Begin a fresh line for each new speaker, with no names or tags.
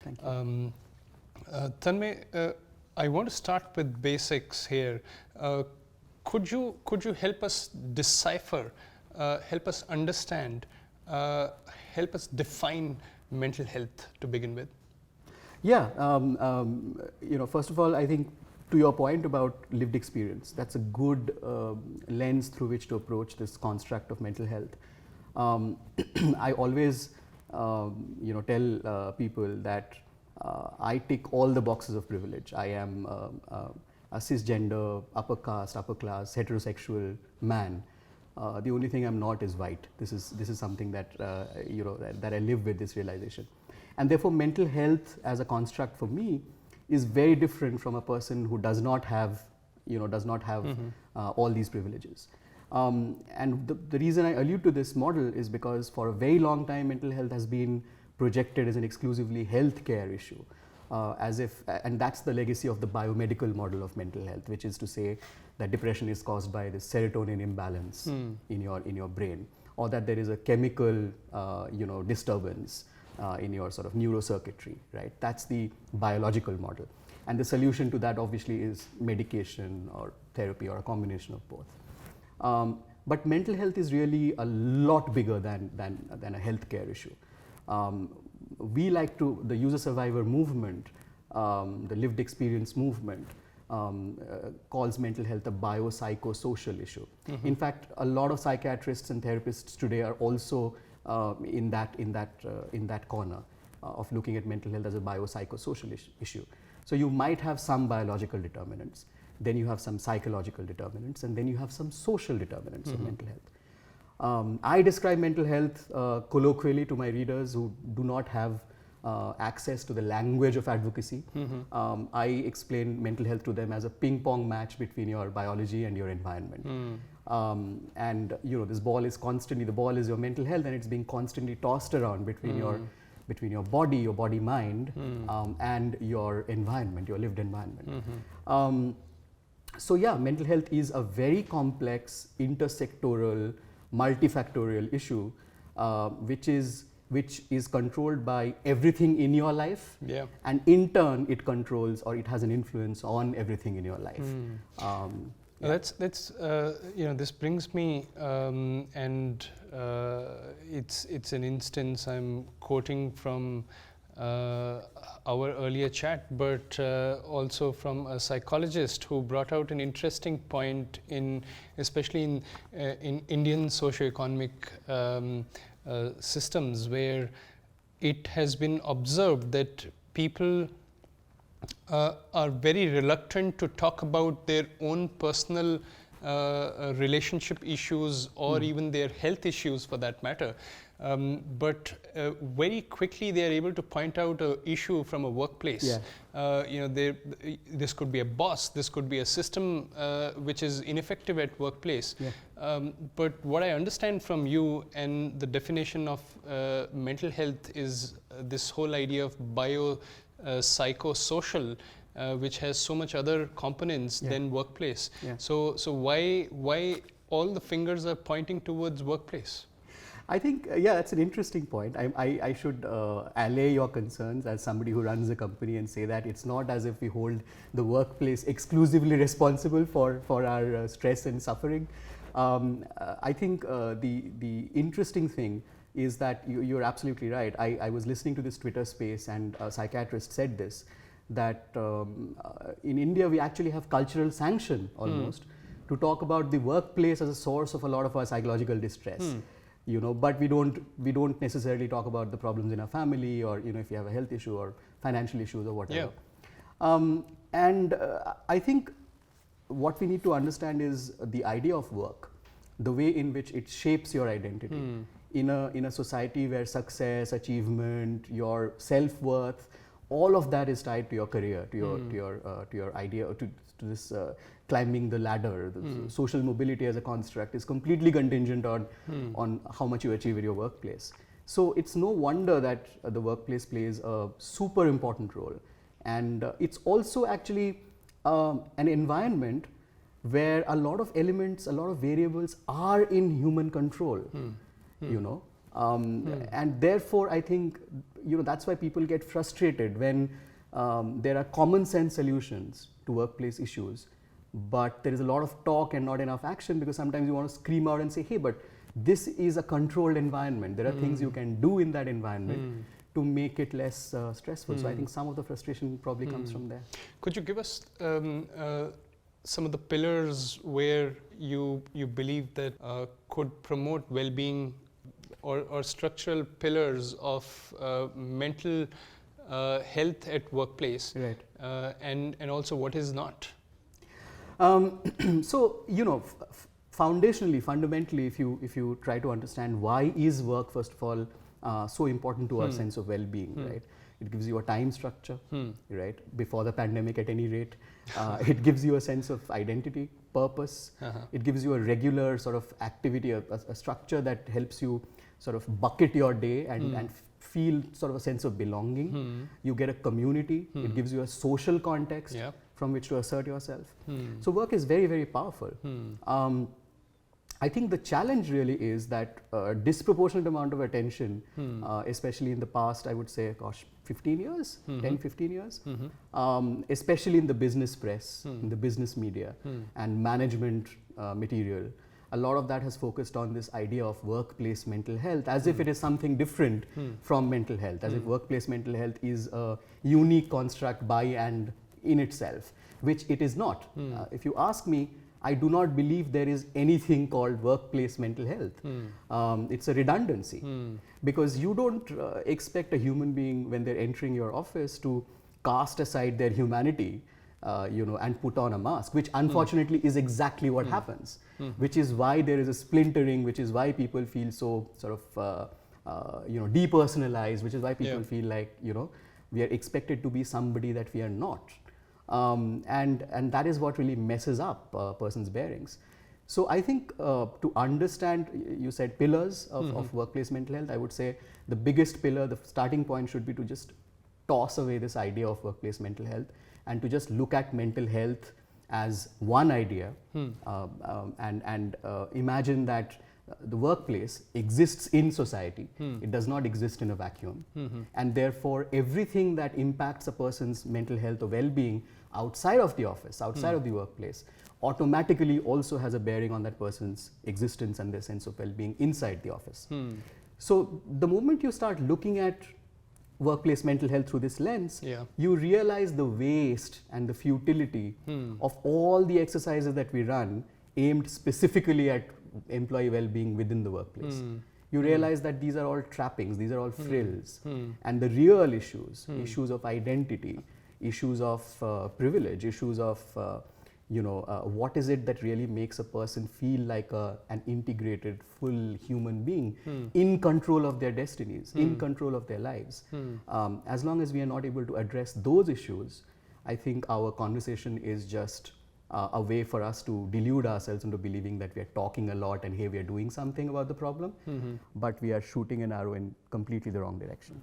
Thank you.
Tanmay, I want to start with basics here. Could you help us decipher, help us understand, help us define mental health to begin with?
Yeah, first of all, I think to your point about lived experience, that's a good lens through which to approach this construct of mental health. I always, tell people that I tick all the boxes of privilege. I am a cisgender, upper caste, upper class, heterosexual man. The only thing I'm not is white. This is something that that I live with, this realization, and therefore mental health as a construct for me is very different from a person who does not have all these privileges. And the reason I allude to this model is because for a very long time mental health has been projected as an exclusively healthcare issue, and that's the legacy of the biomedical model of mental health, which is to say that depression is caused by this serotonin imbalance in your brain, or that there is a chemical disturbance in your sort of neurocircuitry, right? That's the biological model, and the solution to that obviously is medication or therapy or a combination of both. But mental health is really a lot bigger than a healthcare issue. We like to, the user survivor movement, the lived experience movement, calls mental health a biopsychosocial issue. In fact, a lot of psychiatrists and therapists today are also in that corner of looking at mental health as a biopsychosocial issue. So you might have some biological determinants, then you have some psychological determinants, and then you have some social determinants of mental health. I describe mental health colloquially to my readers who do not have access to the language of advocacy. I explain mental health to them as a ping pong match between your biology and your environment. And this ball is constantly, the ball is your mental health, and it's being constantly tossed around between your body mind, and your environment, your lived environment. So yeah, mental health is a very complex, intersectoral, multifactorial issue, which is controlled by everything in your life, and in turn it controls, or it has an influence on everything in your life.
That's this brings me, and it's an instance I'm quoting from our earlier chat, but also from a psychologist who brought out an interesting point especially in Indian socioeconomic systems, where it has been observed that people are very reluctant to talk about their own personal relationship issues, or even their health issues for that matter. But very quickly they are able to point out an issue from a workplace. This could be a boss, this could be a system which is ineffective at workplace. But what I understand from you and the definition of mental health is this whole idea of psychosocial, which has so much other components than workplace. So why all the fingers are pointing towards workplace?
I think, that's an interesting point. I should allay your concerns as somebody who runs a company and say that it's not as if we hold the workplace exclusively responsible for our stress and suffering. I think the interesting thing is that you're absolutely right. I was listening to this Twitter space, and a psychiatrist said this, that in India we actually have cultural sanction almost to talk about the workplace as a source of a lot of our psychological distress. But we don't necessarily talk about the problems in our family, or if you have a health issue or financial issues or whatever. I think what we need to understand is the idea of work, the way in which it shapes your identity. In a society where success, achievement, your self-worth, all of that is tied to your career, to your idea, to this climbing the ladder. The social mobility as a construct is completely contingent on how much you achieve in your workplace. So it's no wonder that the workplace plays a super important role, and it's also actually an environment where a lot of elements, a lot of variables are in human control. And therefore I think that's why people get frustrated when there are common sense solutions to workplace issues, but there is a lot of talk and not enough action, because sometimes you want to scream out and say, hey, but this is a controlled environment. There are things you can do in that environment to make it less stressful. So I think some of the frustration probably comes from there.
Could you give us some of the pillars where you believe that could promote well-being, or structural pillars of mental health at workplace,
Right.
And also what is not?
So foundationally, fundamentally, if you try to understand why is work, first of all, so important to our sense of well-being, right? It gives you a time structure, right? Before the pandemic, at any rate, it gives you a sense of identity, purpose. It gives you a regular sort of activity, a structure that helps you sort of bucket your day and feel sort of a sense of belonging. You get a community. It gives you a social context from which to assert yourself. So work is very, very powerful. I think the challenge really is that disproportionate amount of attention, especially in the past, I would say, 15 years, 10, 15 years, especially in the business press, in the business media and management material. A lot of that has focused on this idea of workplace mental health as if it is something different from mental health, as if workplace mental health is a unique construct by and in itself, which it is not. If you ask me, I do not believe there is anything called workplace mental health. It's a redundancy, because you don't expect a human being, when they're entering your office, to cast aside their humanity, and put on a mask, which unfortunately is exactly what happens, which is why there is a splintering, which is why people feel so sort of depersonalized, which is why people feel like we are expected to be somebody that we are not. And that is what really messes up a person's bearings. So I think to understand, you said pillars of workplace mental health, I would say the biggest pillar, the starting point should be to just toss away this idea of workplace mental health and to just look at mental health as one idea and imagine that the workplace exists in society. It does not exist in a vacuum. And therefore, everything that impacts a person's mental health or well-being outside of the office, outside of the workplace, automatically also has a bearing on that person's existence and their sense of well-being inside the office. So the moment you start looking at workplace mental health through this lens, you realize the waste and the futility of all the exercises that we run aimed specifically at employee well-being within the workplace. You realize that these are all trappings, these are all frills, and the real issues, issues of identity, issues of privilege, issues of what is it that really makes a person feel like an integrated, full human being in control of their destinies, in control of their lives. As long as we are not able to address those issues, I think our conversation is just a way for us to delude ourselves into believing that we are talking a lot and hey, we are doing something about the problem, but we are shooting an arrow in completely the wrong direction.